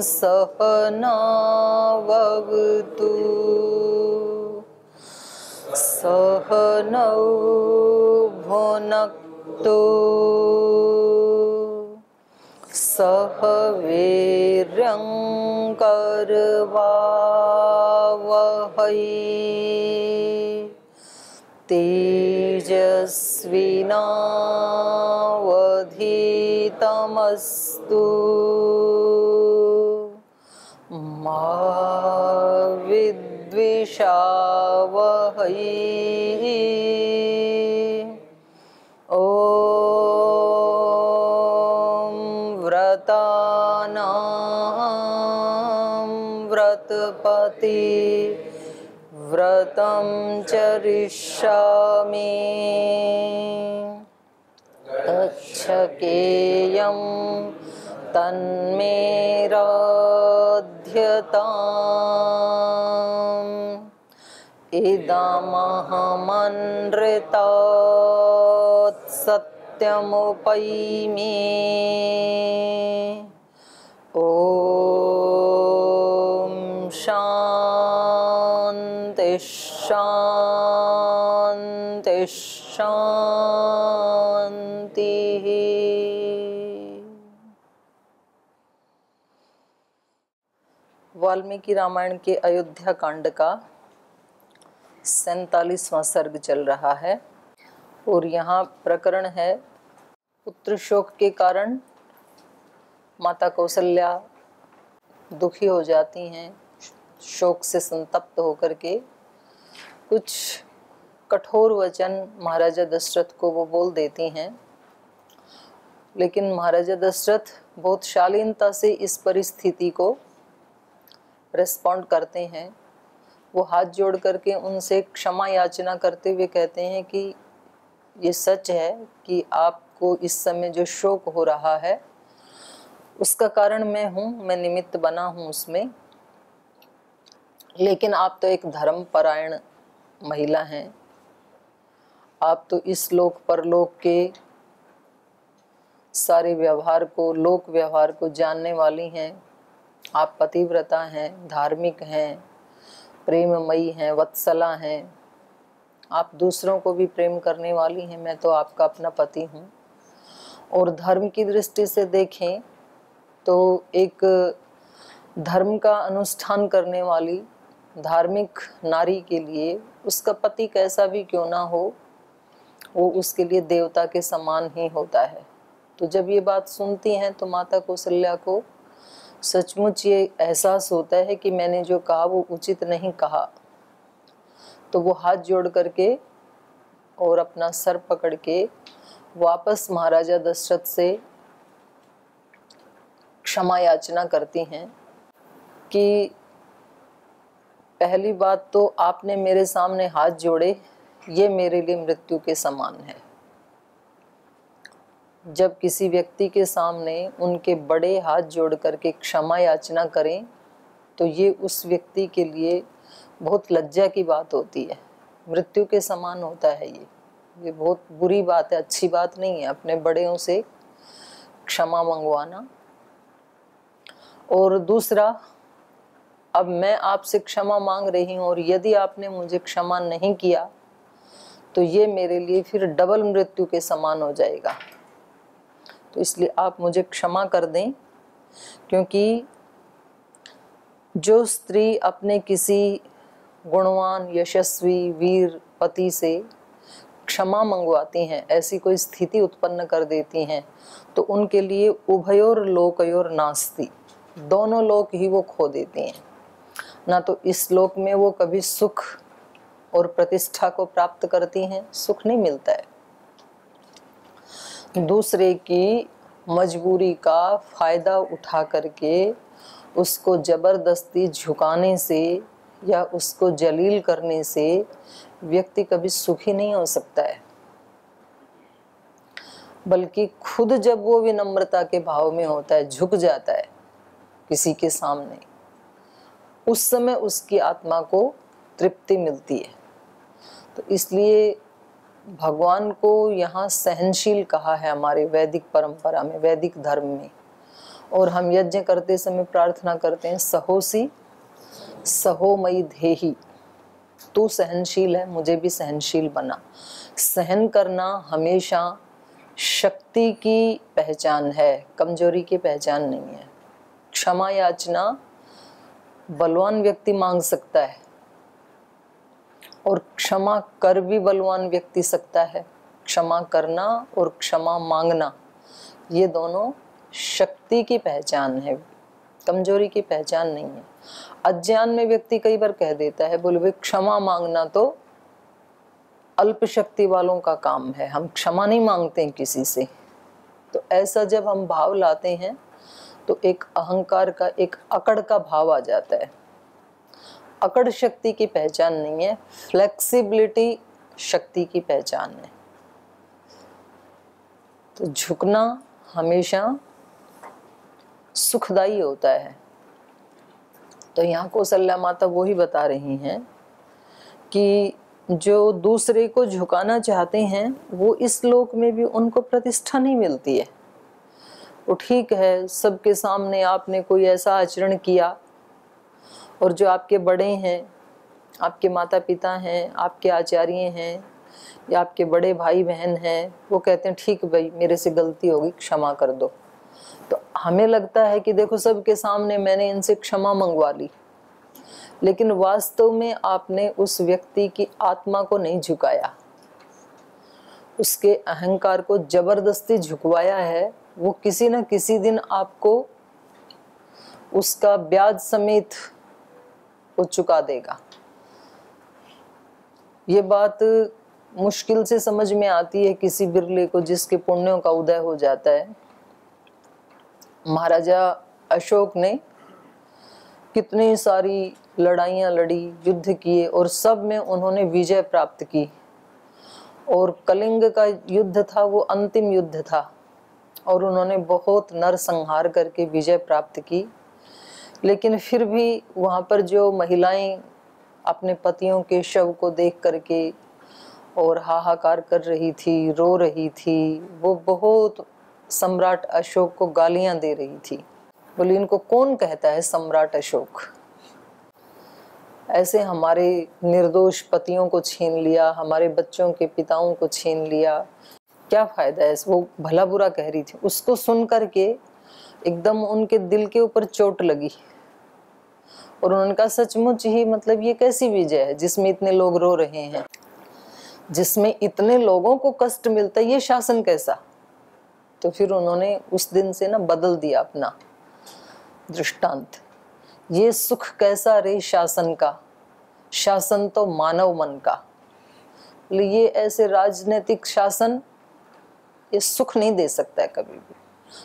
सहनावतु सहनौ भुनक्तु सह वीर्यं करवावहै तेजस्विनावधीतमस्तु मा विद्विषावहै। ॐ व्रतानां व्रतपति व्रतं चरिष्यामि तच्छकेयं तन्मे राध्यताम् इदमहमनृतात् सत्यमुपैमि। ॐ शान्ति शान्ति शान्तिः। वाल्मीकि रामायण के अयोध्या कांड का 47वां सर्ग चल रहा है और यहाँ प्रकरण है पुत्र शोक के कारण माता कौशल्या दुखी हो जाती हैं। शोक से संतप्त होकर के कुछ कठोर वचन महाराजा दशरथ को वो बोल देती हैं, लेकिन महाराजा दशरथ बहुत शालीनता से इस परिस्थिति को रिस्पॉन्ड करते हैं। वो हाथ जोड़ करके उनसे क्षमा याचना करते हुए कहते हैं कि ये सच है कि आपको इस समय जो शोक हो रहा है उसका कारण मैं हूँ, मैं निमित्त बना हूँ उसमें, लेकिन आप तो एक धर्मपरायण महिला हैं, आप तो इस लोक परलोक के सारे व्यवहार को, लोक व्यवहार को जानने वाली हैं। आप पतिव्रता हैं, धार्मिक हैं, प्रेममयी हैं, वत्सला हैं, आप दूसरों को भी प्रेम करने वाली हैं। मैं तो आपका अपना पति हूँ। और धर्म की दृष्टि से देखें तो एक धर्म का अनुष्ठान करने वाली धार्मिक नारी के लिए उसका पति कैसा भी क्यों ना हो, वो उसके लिए देवता के समान ही होता है। तो जब ये बात सुनती हैं तो माता कौशल्या को सचमुच ये एहसास होता है कि मैंने जो कहा वो उचित नहीं कहा। तो वो हाथ जोड़ करके और अपना सर पकड़ के वापस महाराजा दशरथ से क्षमा याचना करती हैं कि पहली बात तो आपने मेरे सामने हाथ जोड़े, ये मेरे लिए मृत्यु के समान है। जब किसी व्यक्ति के सामने उनके बड़े हाथ जोड़ करके क्षमा याचना करें तो ये उस व्यक्ति के लिए बहुत लज्जा की बात होती है, मृत्यु के समान होता है। ये बहुत बुरी बात है, अच्छी बात नहीं है अपने बड़ों से क्षमा मंगवाना। और दूसरा, अब मैं आपसे क्षमा मांग रही हूँ और यदि आपने मुझे क्षमा नहीं किया तो ये मेरे लिए फिर डबल मृत्यु के समान हो जाएगा। तो इसलिए आप मुझे क्षमा कर दें, क्योंकि जो स्त्री अपने किसी गुणवान, यशस्वी, वीर पति से क्षमा मंगवाती हैं, ऐसी कोई स्थिति उत्पन्न कर देती हैं, तो उनके लिए उभयोर लोकयोर नास्ति, दोनों लोक ही वो खो देती हैं। ना तो इस लोक में वो कभी सुख और प्रतिष्ठा को प्राप्त करती हैं, सुख नहीं मिलता है। दूसरे की मजबूरी का फायदा उठा करके उसको जबरदस्ती झुकाने से या उसको जलील करने से व्यक्ति कभी सुखी नहीं हो सकता है। बल्कि खुद जब वो विनम्रता के भाव में होता है, झुक जाता है किसी के सामने, उस समय उसकी आत्मा को तृप्ति मिलती है। तो इसलिए भगवान को यहाँ सहनशील कहा है हमारे वैदिक परंपरा में, वैदिक धर्म में। और हम यज्ञ करते समय प्रार्थना करते हैं, सहोसी सहो मई धेहि, तू सहनशील है मुझे भी सहनशील बना। सहन करना हमेशा शक्ति की पहचान है, कमजोरी की पहचान नहीं है। क्षमा याचना बलवान व्यक्ति मांग सकता है और क्षमा कर भी बलवान व्यक्ति सकता है। क्षमा करना और क्षमा मांगना ये दोनों शक्ति की पहचान है, कमजोरी की पहचान नहीं है। अज्ञान में व्यक्ति कई बार कह देता है, बोले भाई क्षमा मांगना तो अल्प शक्ति वालों का काम है, हम क्षमा नहीं मांगते हैं किसी से। तो ऐसा जब हम भाव लाते हैं तो एक अहंकार का, एक अकड़ का भाव आ जाता है। अकड़ शक्ति की पहचान नहीं है, फ्लेक्सिबिलिटी शक्ति की पहचान है। तो झुकना हमेशा सुखदायी होता है। तो यहाँ कौशल्या माता वो ही बता रही हैं कि जो दूसरे को झुकाना चाहते हैं वो इस लोक में भी उनको प्रतिष्ठा नहीं मिलती है। वो ठीक है, सबके सामने आपने कोई ऐसा आचरण किया और जो आपके बड़े हैं, आपके माता पिता हैं, आपके आचार्य हैं या आपके बड़े भाई बहन हैं, वो कहते हैं ठीक भाई मेरे से गलती होगी क्षमा कर दो। तो हमें लगता है कि देखो सबके सामने मैंने इनसे क्षमा मंगवा ली, लेकिन वास्तव में आपने उस व्यक्ति की आत्मा को नहीं झुकाया, उसके अहंकार को जबरदस्ती झुकवाया है। वो किसी न किसी दिन आपको उसका ब्याज समेत वो चुका देगा। ये बात मुश्किल से समझ में आती है किसी बिरले को जिसके पुण्यों का उदय हो जाता है। महाराजा अशोक ने कितनी सारी लड़ाइयाँ लड़ी, युद्ध किए और सब में उन्होंने विजय प्राप्त की। और कलिंग का युद्ध था वो अंतिम युद्ध था और उन्होंने बहुत नरसंहार करके विजय प्राप्त की। लेकिन फिर भी वहाँ पर जो महिलाएं अपने पतियों के शव को देख करके और हाहाकार कर रही थी, रो रही थी, वो बहुत सम्राट अशोक को गालियां दे रही थी। बोली इनको कौन कहता है सम्राट अशोक, ऐसे हमारे निर्दोष पतियों को छीन लिया, हमारे बच्चों के पिताओं को छीन लिया, क्या फायदा है। वो भला बुरा कह रही थी। उसको सुन करके एकदम उनके दिल के ऊपर चोट लगी और उन्होंने कहा सचमुच ही, मतलब ये कैसी विजय है जिसमें इतने लोग रो रहे हैं, जिसमें इतने लोगों को कष्ट मिलता है, ये शासन कैसा। तो फिर उन्होंने उस दिन से ना बदल दिया अपना दृष्टांत। ये सुख कैसा रे शासन का, शासन तो मानव मन का। ये ऐसे राजनीतिक शासन ये सुख नहीं दे सकता है कभी भी।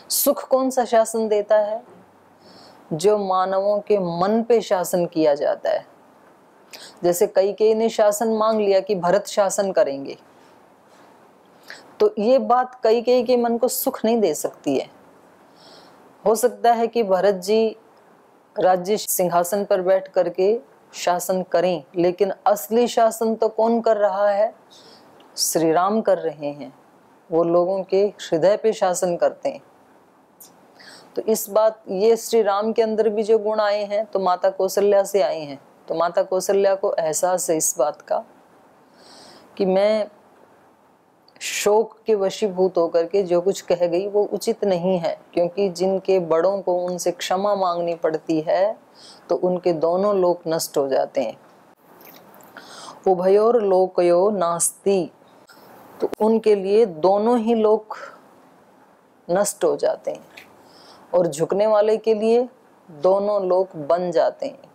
सुख कौन सा शासन देता है, जो मानवों के मन पे शासन किया जाता है। जैसे कैकेयी ने शासन मांग लिया कि भरत शासन करेंगे, तो ये बात कैकेयी के मन को सुख नहीं दे सकती है। हो सकता है कि भरत जी राज्य सिंहासन पर बैठ करके शासन करें, लेकिन असली शासन तो कौन कर रहा है, श्री राम कर रहे हैं। वो लोगों के हृदय पे शासन करते हैं। तो इस बात, ये श्री राम के अंदर भी जो गुण आए हैं तो माता कौशल्या से आए हैं। तो माता कौशल्या को एहसास है इस बात का कि मैं शोक के वशीभूत होकर के जो कुछ कह गई वो उचित नहीं है, क्योंकि जिनके बड़ों को उनसे क्षमा मांगनी पड़ती है तो उनके दोनों लोक नष्ट हो जाते हैं। उभयोर लोकयो नास्ति, तो उनके लिए दोनों ही लोक नष्ट हो जाते हैं। और झुकने वाले के लिए दोनों लोक बन जाते हैं।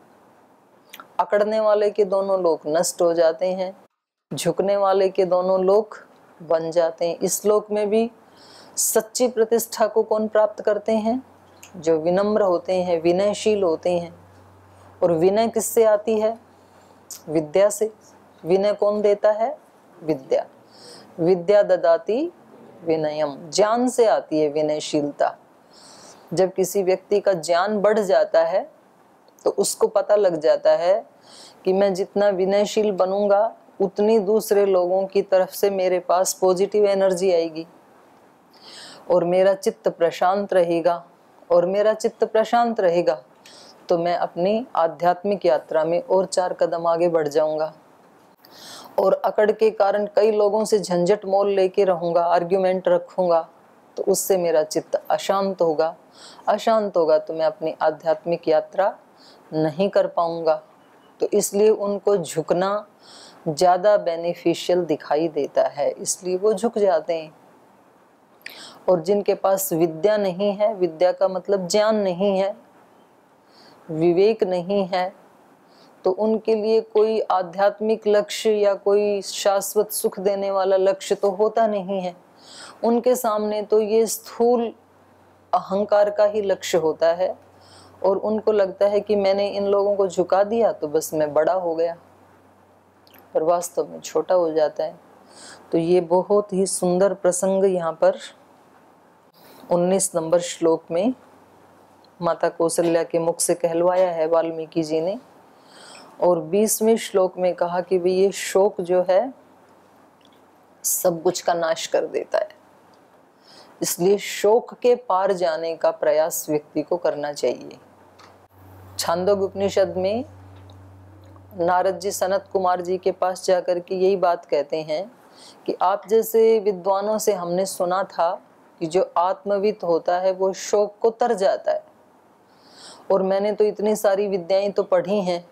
अकड़ने वाले के दोनों लोक नष्ट हो जाते हैं, झुकने वाले के दोनों लोक बन जाते हैं। इस लोक में भी सच्ची प्रतिष्ठा को कौन प्राप्त करते हैं, जो विनम्र होते हैं, विनयशील होते हैं। और विनय किससे आती है, विद्या से। विनय कौन देता है, विद्या। विद्या ददाति विनयम, ज्ञान से आती है विनयशीलता। जब किसी व्यक्ति का ज्ञान बढ़ जाता है तो उसको पता लग जाता है कि मैं जितना विनयशील बनूंगा उतनी दूसरे लोगों की तरफ से मेरे पास पॉजिटिव एनर्जी आएगी और मेरा चित्त प्रशांत रहेगा और मेरा चित्त प्रशांत रहेगा तो मैं अपनी आध्यात्मिक यात्रा में और 4 कदम आगे बढ़ जाऊंगा। और अकड़ के कारण कई लोगों से झंझट मोल लेके रहूंगा, आर्ग्यूमेंट रखूंगा, तो उससे मेरा चित्त अशांत होगा। अशांत होगा तो मैं अपनी आध्यात्मिक यात्रा नहीं कर पाऊंगा। तो इसलिए उनको झुकना ज़्यादा बेनिफिशियल दिखाई देता है, इसलिए वो झुक जाते हैं। और जिनके पास विद्या नहीं है, विद्या का मतलब ज्ञान नहीं है, विवेक नहीं है, तो उनके लिए कोई आध्यात्मिक लक्ष्य या कोई शाश्वत सुख देने वाला लक्ष्य तो होता नहीं है। उनके सामने तो ये स्थूल अहंकार का ही लक्ष्य होता है और उनको लगता है कि मैंने इन लोगों को झुका दिया तो बस मैं बड़ा हो गया, पर वास्तव में छोटा हो जाता है। तो ये बहुत ही सुंदर प्रसंग यहाँ पर 19 नंबर श्लोक में माता कौशल्या के मुख से कहलवाया है वाल्मीकि जी ने। और 20वें श्लोक में कहा कि भाई ये शोक जो है सब कुछ का नाश कर देता है, इसलिए शोक के पार जाने का प्रयास व्यक्ति को करना चाहिए। छांदोग्य उपनिषद में नारद जी सनत कुमार जी के पास जाकर के यही बात कहते हैं कि आप जैसे विद्वानों से हमने सुना था कि जो आत्मविद होता है वो शोक को तर जाता है, और मैंने तो इतनी सारी विद्याएं तो पढ़ी हैं,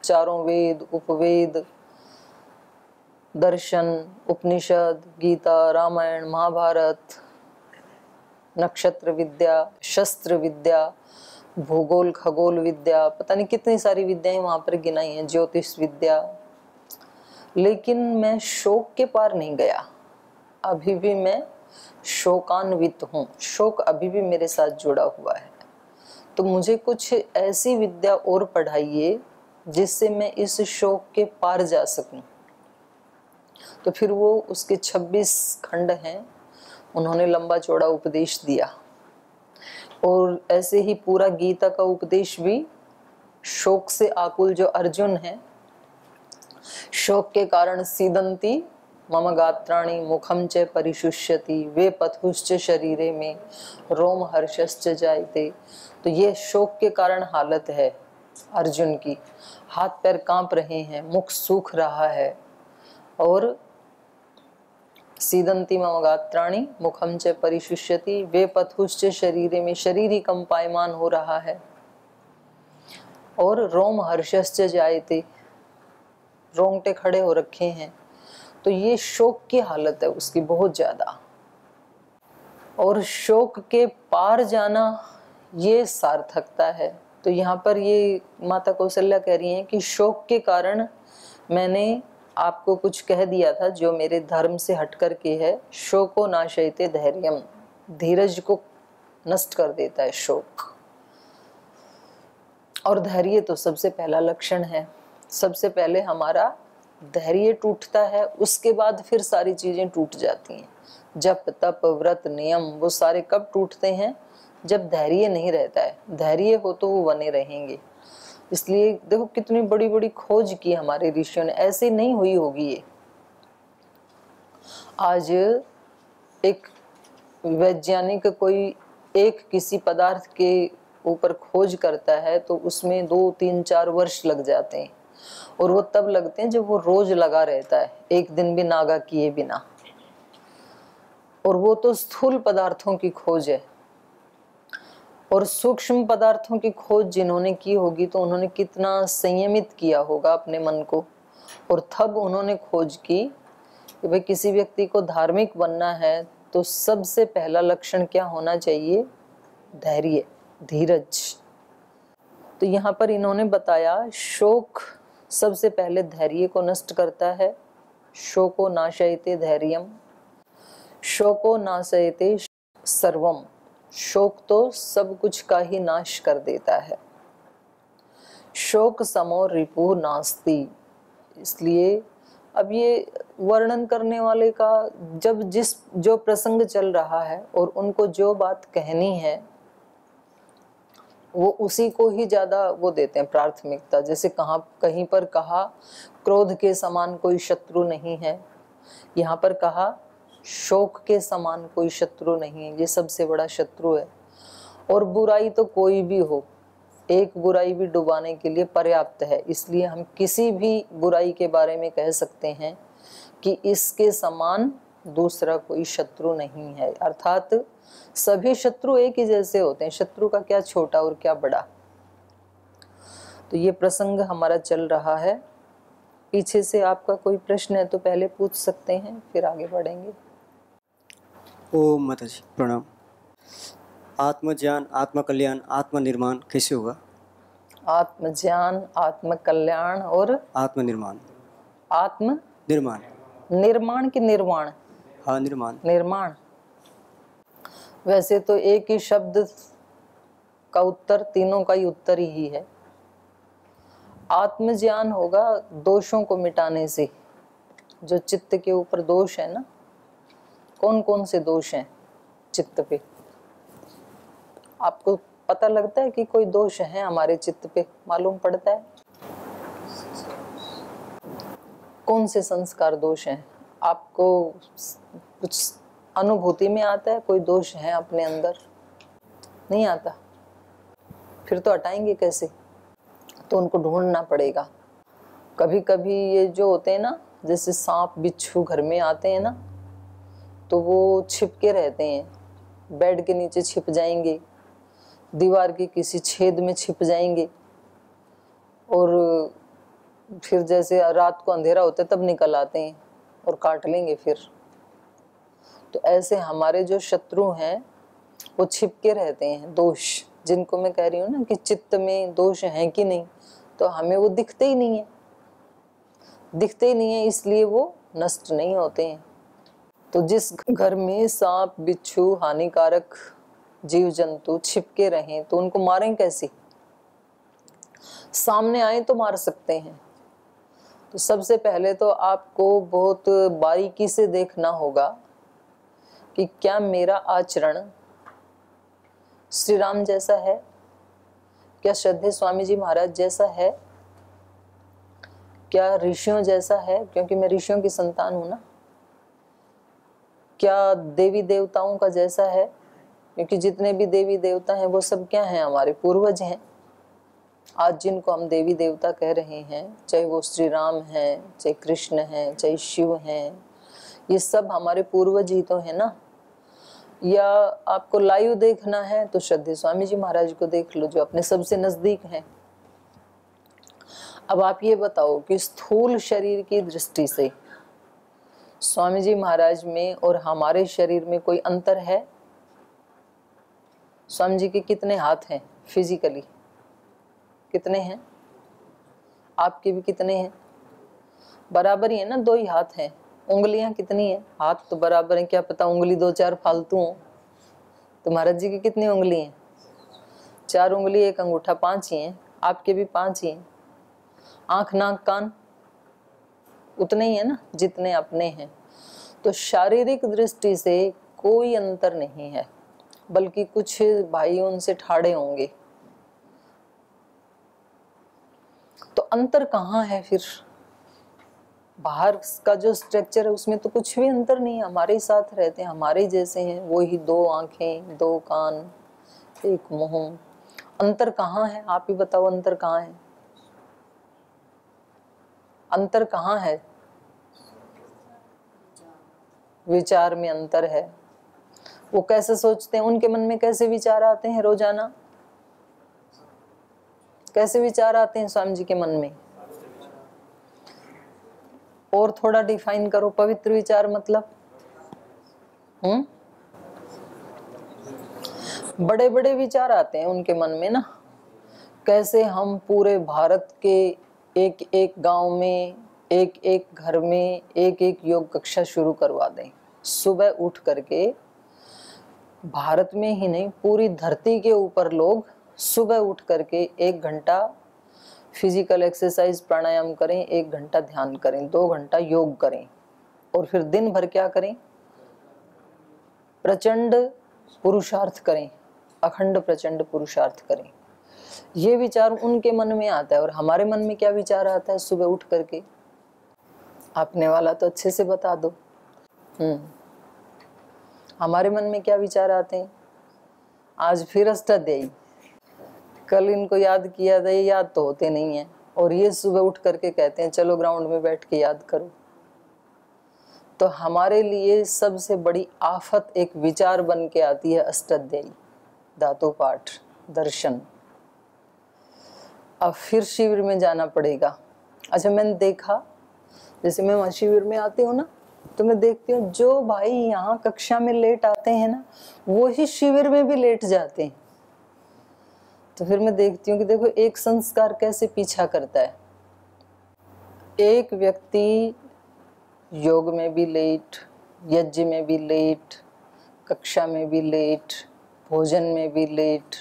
चारों वेद, उपवेद, दर्शन, उपनिषद, गीता, रामायण, महाभारत, नक्षत्र विद्या, शस्त्र विद्या, भूगोल खगोल विद्या, पता नहीं कितनी सारी विद्याएं वहां पर गिनाई हैं, ज्योतिष विद्या, लेकिन मैं शोक के पार नहीं गया। अभी भी मैं शोकान्वित हूँ, शोक अभी भी मेरे साथ जुड़ा हुआ है। तो मुझे कुछ ऐसी विद्या और पढ़ाइए जिससे मैं इस शोक के पार जा सकूं। तो फिर वो उसके 26 खंड हैं, उन्होंने लंबा चौड़ा उपदेश दिया। और ऐसे ही पूरा गीता का उपदेश भी शोक से आकुल जो अर्जुन है, शोक के कारण सीदंती मम गात्राणि मुखम च परिशुष्यति वे पथुश्च शरीरे में रोम हर्षश्च जायते। तो ये शोक के कारण हालत है अर्जुन की, हाथ पैर कांप रहे हैं, मुख सूख रहा है, और सीदंती मम गात्राणि मुखम च परिशुष्यति वे पथुश्च शरीरे में, शरीर ही कंपायमान हो रहा है, और रोम हर्षश्च जायते, रोंगटे खड़े हो रखे हैं। तो ये शोक की हालत है उसकी बहुत ज्यादा। और शोक के पार जाना ये सार्थकता है। तो यहाँ पर ये माता कौशल्या कह रही हैं कि शोक के कारण मैंने आपको कुछ कह दिया था जो मेरे धर्म से हट कर के है। शोको नाशयते धैर्यम, धीरज को नष्ट कर देता है शोक। और धैर्य तो सबसे पहला लक्षण है। सबसे पहले हमारा धैर्य टूटता है, उसके बाद फिर सारी चीजें टूट जाती हैं। जप तप व्रत नियम वो सारे कब टूटते हैं? जब धैर्य नहीं रहता है। धैर्य हो तो वो बने रहेंगे। इसलिए देखो कितनी बड़ी बड़ी खोज की हमारे ऋषियों ने, ऐसे नहीं हुई होगी ये। आज एक वैज्ञानिक कोई एक किसी पदार्थ के ऊपर खोज करता है तो उसमें 2 3 4 वर्ष लग जाते हैं, और वो तब लगते हैं जब वो रोज लगा रहता है, एक दिन भी नागा किए बिना। और वो तो स्थूल पदार्थों की खोज है। और सूक्ष्म पदार्थों की खोज जिन्होंने की होगी तो उन्होंने कितना संयमित किया होगा अपने मन को, और तब उन्होंने खोज की कि भाई किसी व्यक्ति को धार्मिक बनना है तो सबसे पहला लक्षण क्या होना चाहिए? धैर्य, धीरज। तो यहाँ पर इन्होंने बताया शोक सबसे पहले धैर्य को नष्ट करता है। शोको नाशयते धैर्यम, शोको नाशयते सर्वम, शोक तो सब कुछ का ही नाश कर देता है। शोक समो रिपु नास्ति। इसलिए अब ये वर्णन करने वाले का जब जो प्रसंग चल रहा है और उनको जो बात कहनी है वो उसी को ही ज्यादा वो देते हैं प्राथमिकता। जैसे कहीं पर कहा क्रोध के समान कोई शत्रु नहीं है, यहाँ पर कहा शोक के समान कोई शत्रु नहीं है, ये सबसे बड़ा शत्रु है। और बुराई तो कोई भी हो, एक बुराई भी डुबाने के लिए पर्याप्त है। इसलिए हम किसी भी बुराई के बारे में कह सकते हैं कि इसके समान दूसरा कोई शत्रु नहीं है। अर्थात सभी शत्रु एक ही जैसे होते हैं, शत्रु का क्या छोटा और क्या बड़ा। तो ये प्रसंग हमारा चल रहा है। पीछे से आपका कोई प्रश्न है तो पहले पूछ सकते हैं, फिर आगे बढ़ेंगे। ओम माता जी प्रणाम। आत्मज्ञान, आत्मकल्याण, आत्मनिर्माण कैसे होगा? आत्मज्ञान, आत्मकल्याण और आत्मनिर्माण। आत्म निर्माण। निर्माण की निर्माण? हाँ, निर्माण। निर्माण। वैसे तो एक ही शब्द का उत्तर तीनों का ही उत्तर ही है। आत्मज्ञान होगा दोषों को मिटाने से। जो चित्त के ऊपर दोष है ना, कौन कौन से दोष हैं चित्त पे? आपको पता लगता है कि कोई दोष है हमारे चित्त पे? मालूम पड़ता है? कौन से संस्कार दोष हैं? आपको कुछ अनुभूति में आता है कोई दोष है अपने अंदर? नहीं आता? फिर तो हटाएंगे कैसे? तो उनको ढूंढना पड़ेगा। कभी कभी ये जो होते हैं ना, जैसे सांप बिच्छू घर में आते हैं ना, तो वो छिपके रहते हैं। बेड के नीचे छिप जाएंगे, दीवार के किसी छेद में छिप जाएंगे, और फिर जैसे रात को अंधेरा होता है तब निकल आते हैं और काट लेंगे फिर। तो ऐसे हमारे जो शत्रु हैं वो छिपके रहते हैं। दोष जिनको मैं कह रही हूँ ना कि चित्त में दोष हैं कि नहीं, तो हमें वो दिखते ही नहीं है। दिखते ही नहीं है, इसलिए वो नष्ट नहीं होते हैं। तो जिस घर में सांप बिच्छू हानिकारक जीव जंतु छिपके रहें तो उनको मारें कैसे? सामने आए तो मार सकते हैं। तो सबसे पहले तो आपको बहुत बारीकी से देखना होगा कि क्या मेरा आचरण श्री राम जैसा है, क्या श्रद्धेय स्वामी जी महाराज जैसा है, क्या ऋषियों जैसा है, क्योंकि मैं ऋषियों की संतान हूं ना, क्या देवी देवताओं का जैसा है, क्योंकि जितने भी देवी देवता हैं वो सब क्या हैं? हमारे पूर्वज हैं। आज जिनको हम देवी देवता कह रहे हैं, चाहे वो श्री राम हैं, चाहे कृष्ण हैं, चाहे शिव हैं, ये सब हमारे पूर्वज ही तो है ना। या आपको लाइव देखना है तो श्रद्धेय स्वामी जी महाराज को देख लो, जो अपने सबसे नजदीक हैं। अब आप ये बताओ कि स्थूल शरीर की दृष्टि से स्वामी जी महाराज में और हमारे शरीर में कोई अंतर है? स्वामी जी के कितने हाथ हैं फिजिकली? कितने हैं? आपके भी कितने हैं? बराबर ही है ना, 2 ही हाथ हैं। उंगलियां कितनी हैं? हाथ तो बराबर हैं, क्या पता उंगली 2-4 फालतू हो। तो महाराज जी की कितनी उंगली हैं? 4 उंगली 1 अंगूठा, 5 ही हैं। आपके भी 5 ही हैं। आंख नाक कान उतने ही है ना जितने अपने हैं। तो शारीरिक दृष्टि से कोई अंतर नहीं है, बल्कि कुछ भाई उनसे ठाड़े होंगे। तो अंतर कहाँ है फिर? बाहर का जो स्ट्रक्चर है उसमें तो कुछ भी अंतर नहीं है। हमारे ही साथ रहते हैं, हमारे ही जैसे हैं। वो ही 2 आंखें, 2 कान, 1 मुंह। अंतर कहाँ है? आप ही बताओ, अंतर कहाँ है? अंतर कहाँ है? विचार में अंतर है। वो कैसे सोचते हैं, उनके मन में कैसे विचार आते हैं रोजाना? कैसे विचार आते हैं स्वामी जी के मन में? और थोड़ा डिफाइन करो, पवित्र विचार मतलब? बड़े बड़े विचार आते हैं उनके मन में ना। कैसे हम पूरे भारत के एक एक गांव में, एक एक घर में एक एक योग कक्षा शुरू करवा दें। सुबह उठ करके, भारत में ही नहीं पूरी धरती के ऊपर लोग सुबह उठ करके 1 घंटा फिजिकल एक्सरसाइज प्राणायाम करें, 1 घंटा ध्यान करें, 2 घंटा योग करें, और फिर दिन भर क्या करें? प्रचंड पुरुषार्थ करें, अखंड प्रचंड पुरुषार्थ करें। ये विचार उनके मन में आता है। और हमारे मन में क्या विचार आता है सुबह उठ करके? आपने वाला तो अच्छे से बता दो। हमारे मन में क्या विचार आते हैं? आज फिर अष्टाध्यायी। कल इनको याद किया था, ये याद तो होते नहीं है, और ये सुबह उठ करके कहते हैं चलो ग्राउंड में बैठ के याद करो। तो हमारे लिए सबसे बड़ी आफत एक विचार बन के आती है अष्टाध्यायी, धातु पाठ, दर्शन। अब फिर शिविर में जाना पड़ेगा। अच्छा, मैंने देखा, जैसे मैं वहाँ शिविर में आती हूँ ना, तो मैं देखती हूँ जो भाई यहाँ कक्षा में लेट आते हैं ना, वो ही शिविर में भी लेट जाते हैं। तो फिर मैं देखती हूँ कि देखो एक संस्कार कैसे पीछा करता है। एक व्यक्ति योग में भी लेट, यज्ञ में भी लेट, कक्षा में भी लेट, भोजन में भी लेट,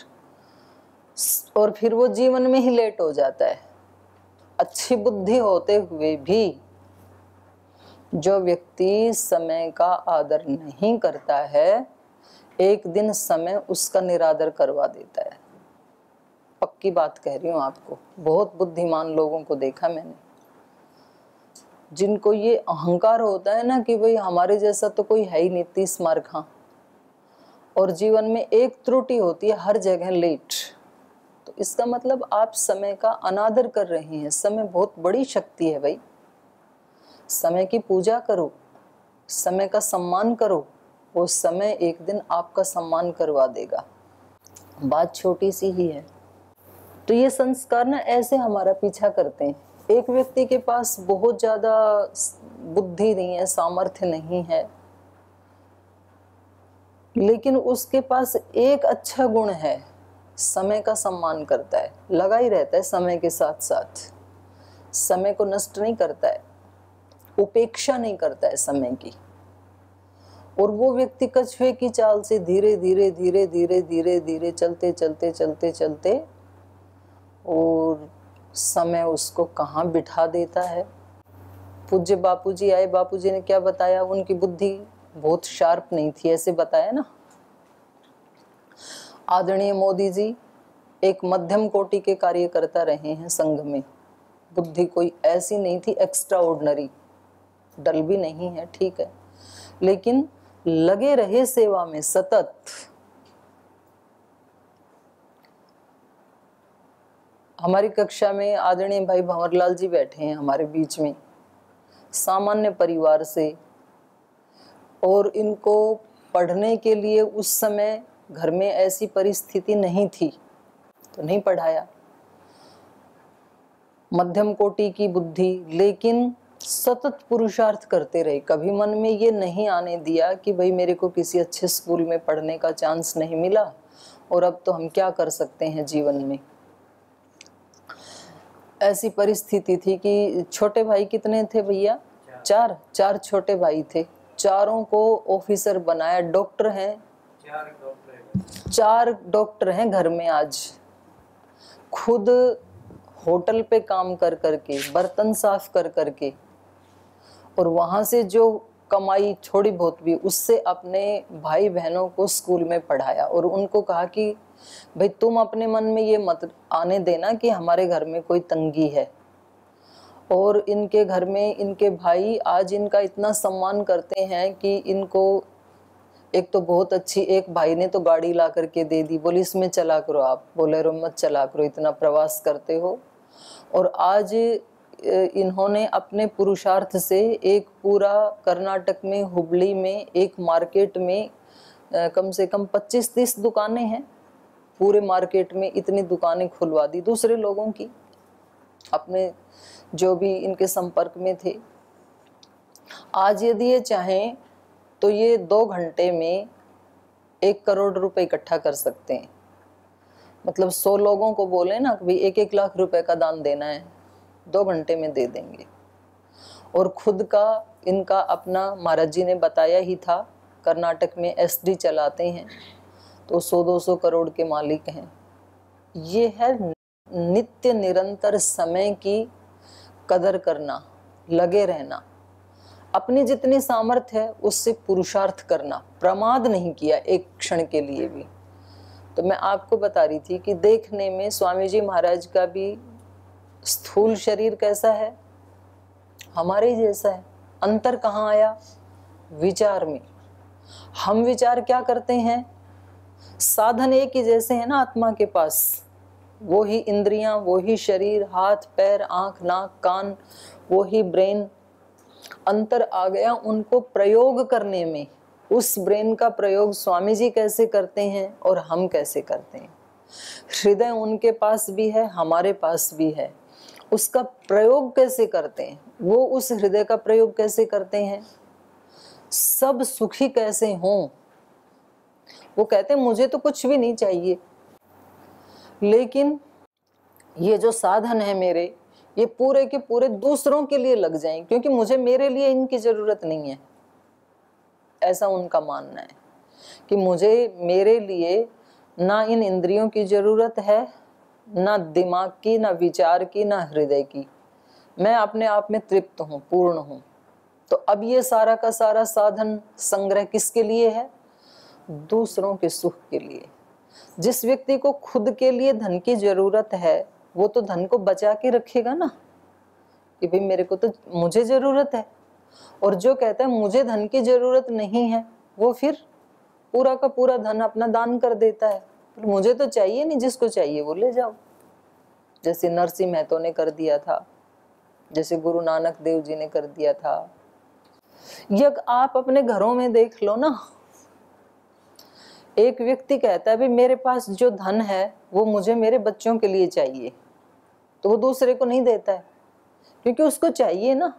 और फिर वो जीवन में ही लेट हो जाता है। अच्छी बुद्धि होते हुए भी जो व्यक्ति समय का आदर नहीं करता है, एक दिन समय उसका निरादर करवा देता है। पक्की बात कह रही हूँ आपको। बहुत बुद्धिमान लोगों को देखा मैंने, जिनको ये अहंकार होता है ना कि भाई हमारे जैसा तो कोई है ही नहीं, 30 मार्क, हाँ, और जीवन में एक त्रुटि होती है, हर जगह लेट। तो इसका मतलब आप समय का अनादर कर रहे हैं। समय बहुत बड़ी शक्ति है भाई। समय की पूजा करो, समय का सम्मान करो, वो समय एक दिन आपका सम्मान करवा देगा। बात छोटी सी ही है। तो ये संस्कार ना ऐसे हमारा पीछा करते हैं। एक व्यक्ति के पास बहुत ज्यादा बुद्धि नहीं है, सामर्थ्य नहीं है, लेकिन उसके पास एक अच्छा गुण है, समय का सम्मान करता है, लगा ही रहता है समय के साथ साथ, समय को नष्ट नहीं करता है, उपेक्षा नहीं करता है समय की। और वो व्यक्ति कछुए की चाल से धीरे धीरे धीरे धीरे धीरे धीरे चलते चलते चलते चलते और समय उसको कहाँ बिठा देता है। पूज्य बापूजी आए, बापूजी ने क्या बताया, उनकी बुद्धि बहुत शार्प नहीं थी, ऐसे बताया ना। आदरणीय मोदी जी एक मध्यम कोटि के कार्यकर्ता रहे हैं संघ में, बुद्धि कोई ऐसी नहीं थी एक्स्ट्रा ऑर्डिनरी, डल भी नहीं है, ठीक है, लेकिन लगे रहे सेवा में सतत। हमारी कक्षा में आदरणीय भाई भंवरलाल जी बैठे हैं हमारे बीच में, सामान्य परिवार से, और इनको पढ़ने के लिए उस समय घर में ऐसी परिस्थिति नहीं थी, तो नहीं पढ़ाया। मध्यम कोटि की बुद्धि, लेकिन सतत पुरुषार्थ करते रहे। कभी मन में ये नहीं आने दिया कि भाई मेरे को किसी अच्छे स्कूल में पढ़ने का चांस नहीं मिला और अब तो हम क्या कर सकते हैं जीवन में। ऐसी परिस्थिति थी कि छोटे भाई कितने थे भैया, चार छोटे भाई थे, चारों को ऑफिसर बनाया, डॉक्टर हैं, 4 डॉक्टर हैं घर में आज। खुद होटल पे काम कर करके, बर्तन साफ कर करके, और वहां से जो कमाई थोड़ी बहुत भी, उससे अपने भाई बहनों को स्कूल में पढ़ाया। और उनको कहा कि भाई तुम अपने मन में ये मत आने देना कि हमारे घर में कोई तंगी है। और इनके घर में इनके भाई आज इनका इतना सम्मान करते हैं कि इनको एक तो बहुत अच्छी, एक भाई ने तो गाड़ी ला करके दे दी, बोले इसमें चला करो, आप बोलेरो मत चला करो, इतना प्रवास करते हो। और आज इन्होंने अपने पुरुषार्थ से एक पूरा कर्नाटक में, हुबली में एक मार्केट में कम से कम 25-30 दुकानें हैं, पूरे मार्केट में इतनी दुकानें खुलवा दी दूसरे लोगों की, अपने जो भी इनके संपर्क में थे। आज यदि ये चाहें तो ये 2 घंटे में 1 करोड़ रुपए इकट्ठा कर सकते हैं। मतलब 100 लोगों को बोले ना कि भाई 1-1 लाख रुपए का दान देना है, 2 घंटे में दे देंगे। और खुद का इनका अपना, महाराज जी ने बताया ही था, कर्नाटक में एसडी चलाते हैं, तो 100-200 करोड़ के मालिक हैं। ये है नित्य निरंतर समय की कदर करना, लगे रहना, अपनी जितनी सामर्थ्य है उससे पुरुषार्थ करना, प्रमाद नहीं किया एक क्षण के लिए भी। तो मैं आपको बता रही थी कि देखने में स्वामी जी महाराज का भी स्थूल शरीर कैसा है, हमारे ही जैसा है। अंतर कहाँ आया, विचार में। हम विचार क्या करते हैं, साधन एक ही जैसे है ना आत्मा के पास, वो ही इंद्रियां, वो ही शरीर, हाथ पैर आंख नाक कान, वो ही ब्रेन। अंतर आ गया उनको प्रयोग करने में। उस ब्रेन का प्रयोग स्वामी जी कैसे करते हैं और हम कैसे करते हैं। हृदय उनके पास भी है, हमारे पास भी है। उसका प्रयोग कैसे करते हैं, वो उस हृदय का प्रयोग कैसे करते हैं। सब सुखी कैसे हों, वो कहते हैं मुझे तो कुछ भी नहीं चाहिए, लेकिन ये जो साधन है मेरे, ये पूरे के पूरे दूसरों के लिए लग जाएं, क्योंकि मुझे मेरे लिए इनकी जरूरत नहीं है। ऐसा उनका मानना है कि मुझे मेरे लिए ना इन इंद्रियों की जरूरत है, ना दिमाग की, ना विचार की, ना हृदय की। मैं अपने आप में तृप्त हूँ, पूर्ण हूँ। तो अब ये सारा का सारा साधन संग्रह किसके लिए है? दूसरों के सुख के लिए। जिस व्यक्ति को खुद के लिए धन की जरूरत है, वो तो धन को बचा के रखेगा ना, कि भाई मेरे को तो मुझे जरूरत है। और जो कहता है मुझे धन की जरूरत नहीं है, वो फिर पूरा का पूरा धन अपना दान कर देता है। पर मुझे तो चाहिए नहीं, जिसको चाहिए वो ले जाओ। जैसे नरसिंह मेहतो ने कर दिया था, जैसे गुरु नानक देव जी ने कर दिया था। यज्ञ आप अपने घरों में देख लो ना। एक व्यक्ति कहता है भाई मेरे पास जो धन है वो मुझे मेरे बच्चों के लिए चाहिए, तो वो दूसरे को नहीं देता है क्योंकि उसको चाहिए ना।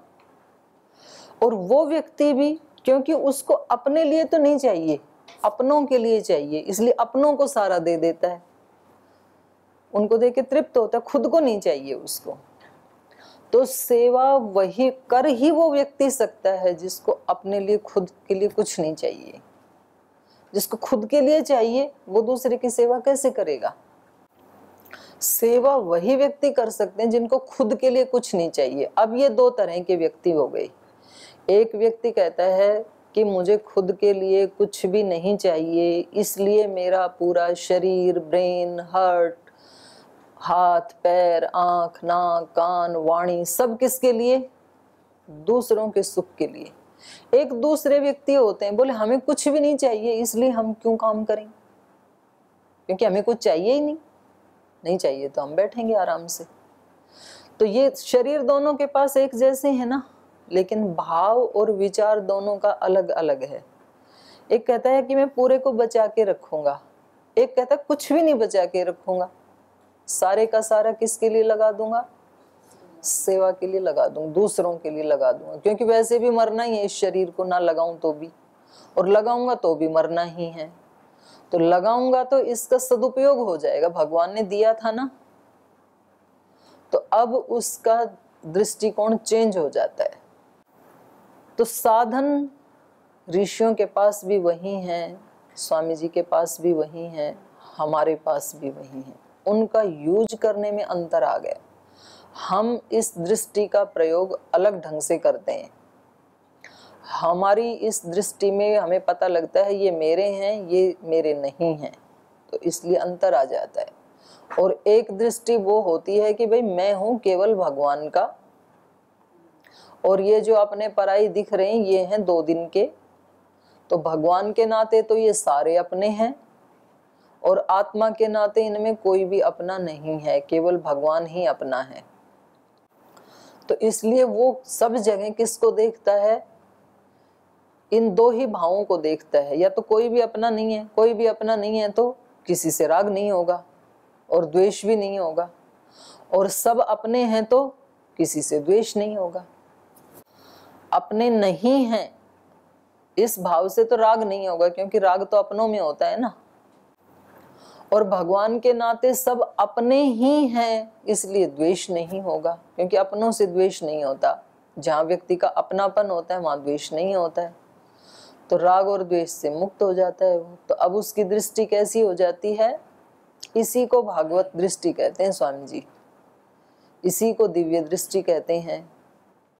और वो व्यक्ति भी क्योंकि उसको अपने लिए तो नहीं चाहिए, अपनों के लिए चाहिए, इसलिए अपनों को सारा दे देता है। उनको देके तृप्त होता है, खुद को नहीं चाहिए उसको। तो सेवा वही कर ही वो व्यक्ति सकता है जिसको अपने लिए, खुद के लिए कुछ नहीं चाहिए। जिसको खुद के लिए चाहिए वो दूसरे की सेवा कैसे करेगा? सेवा वही व्यक्ति कर सकते हैं जिनको खुद के लिए कुछ नहीं चाहिए। अब ये दो तरह के व्यक्ति हो गए। एक व्यक्ति कहता है कि मुझे खुद के लिए कुछ भी नहीं चाहिए, इसलिए मेरा पूरा शरीर, ब्रेन, हार्ट, हाथ पैर आंख नाक कान वाणी सब किसके लिए? दूसरों के सुख के लिए। एक दूसरे व्यक्ति होते हैं बोले हमें कुछ भी नहीं चाहिए, इसलिए हम क्यों काम करें, क्योंकि हमें कुछ चाहिए ही नहीं चाहिए तो हम बैठेंगे आराम से। तो ये शरीर दोनों के पास एक जैसे है ना, लेकिन भाव और विचार दोनों का अलग अलग है। एक कहता है कि मैं पूरे को बचा के रखूंगा, एक कहता है कुछ भी नहीं बचा के रखूंगा, सारे का सारा किसके लिए लगा दूंगा? सेवा के लिए लगा दूंगा, दूसरों के लिए लगा दूंगा, क्योंकि वैसे भी मरना ही है इस शरीर को, ना लगाऊं तो भी, और लगाऊंगा तो भी मरना ही है। तो लगाऊंगा तो इसका सदुपयोग हो जाएगा, भगवान ने दिया था ना। तो अब उसका दृष्टिकोण चेंज हो जाता है। तो साधन ऋषियों के पास भी वही है, स्वामी जी के पास भी वही है, हमारे पास भी वही है। उनका यूज करने में अंतर आ गया। हम इस दृष्टि का प्रयोग अलग ढंग से करते हैं। हमारी इस दृष्टि में हमें पता लगता है ये मेरे हैं, ये मेरे नहीं हैं, तो इसलिए अंतर आ जाता है। और एक दृष्टि वो होती है कि भाई मैं हूं केवल भगवान का, और ये जो अपने पराई दिख रहे हैं ये हैं 2 दिन के, तो भगवान के नाते तो ये सारे अपने हैं, और आत्मा के नाते इनमें कोई भी अपना नहीं है, केवल भगवान ही अपना है। तो इसलिए वो सब जगह किसको देखता है? इन 2 ही भावों को देखता है। या तो कोई भी अपना नहीं है, कोई भी अपना नहीं है तो किसी से राग नहीं होगा और द्वेष भी नहीं होगा, और सब अपने हैं तो किसी से द्वेष नहीं होगा। अपने नहीं हैं इस भाव से तो राग नहीं होगा, क्योंकि राग तो अपनों में होता है ना। और भगवान के नाते सब अपने ही हैं, इसलिए द्वेष नहीं होगा, क्योंकि अपनों से द्वेष नहीं होता। जहाँ व्यक्ति का अपनापन होता है वहां द्वेष नहीं होता है, तो राग और द्वेष से मुक्त हो जाता है वो। तो अब उसकी दृष्टि कैसी हो जाती है? इसी को भागवत दृष्टि कहते हैं स्वामी जी, इसी को दिव्य दृष्टि कहते हैं।